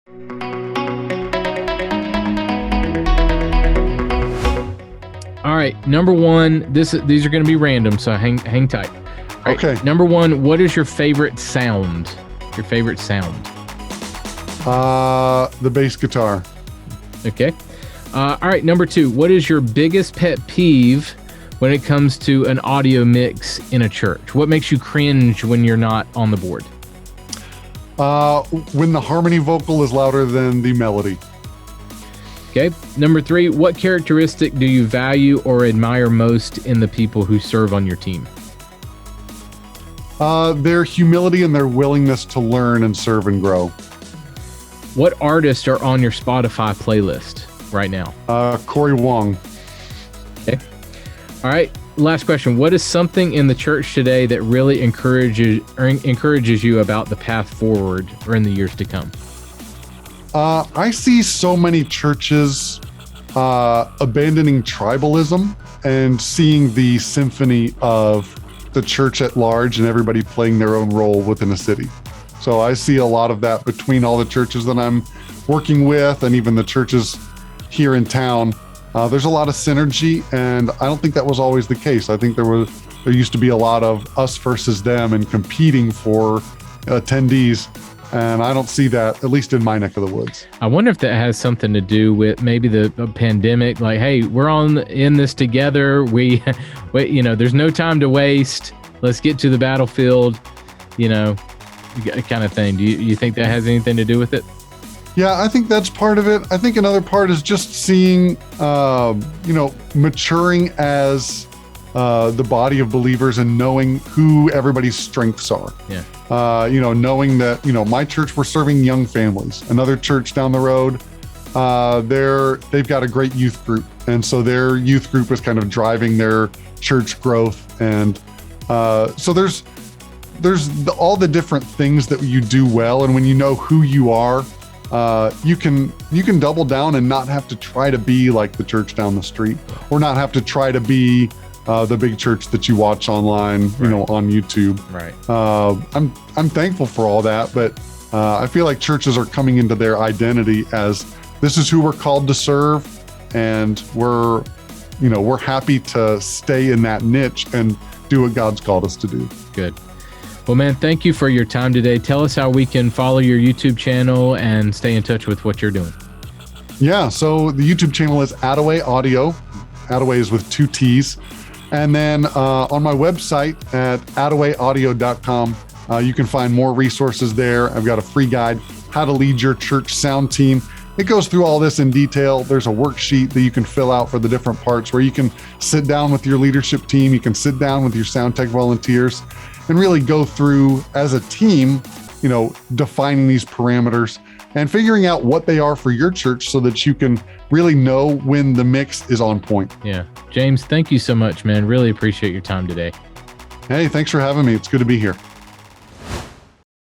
All right, number one, these are going to be random, so hang tight. All right, Okay. Number one, what is your favorite sound? Your favorite sound? The bass guitar. Okay. All right, number two, what is your biggest pet peeve when it comes to an audio mix in a church? What makes you cringe when you're not on the board? When the harmony vocal is louder than the melody. Okay. Number three, what characteristic do you value or admire most in the people who serve on your team? Their humility and their willingness to learn and serve and grow. What artists are on your Spotify playlist right now? Corey Wong. Okay. All right. Last question. What is something in the church today that really encourages you about the path forward or in the years to come? I see so many churches abandoning tribalism and seeing the symphony of the church at large and everybody playing their own role within a city. So I see a lot of that between all the churches that I'm working with and even the churches here in town. There's a lot of synergy, and I don't think that was always the case. I think there used to be a lot of us versus them and competing for attendees. And I don't see that, at least in my neck of the woods. I wonder if that has something to do with maybe the pandemic. Like, hey, we're in this together. We, there's no time to waste. Let's get to the battlefield, kind of thing. Do you think that has anything to do with it? Yeah, I think that's part of it. I think another part is just seeing, maturing as the body of believers and knowing who everybody's strengths are. Yeah. Knowing that, my church, we're serving young families. Another church down the road, they've got a great youth group. And so their youth group is kind of driving their church growth. And so there's all the different things that you do well. And when you know who you are, you can double down and not have to try to be like the church down the street, or not have to try to be the big church that you watch online, on YouTube. Right. I'm thankful for all that, but I feel like churches are coming into their identity as this is who we're called to serve, and we're happy to stay in that niche and do what God's called us to do. Good. Well, man, thank you for your time today. Tell us how we can follow your YouTube channel and stay in touch with what you're doing. Yeah, so the YouTube channel is Attaway Audio. Attaway is with 2 T's. And then on my website at attawayaudio.com, you can find more resources there. I've got a free guide, How to Lead Your Church Sound Team. It goes through all this in detail. There's a worksheet that you can fill out for the different parts where you can sit down with your leadership team. You can sit down with your sound tech volunteers and really go through as a team, defining these parameters and figuring out what they are for your church so that you can really know when the mix is on point. Yeah. James, thank you so much, man. Really appreciate your time today. Hey, thanks for having me. It's good to be here.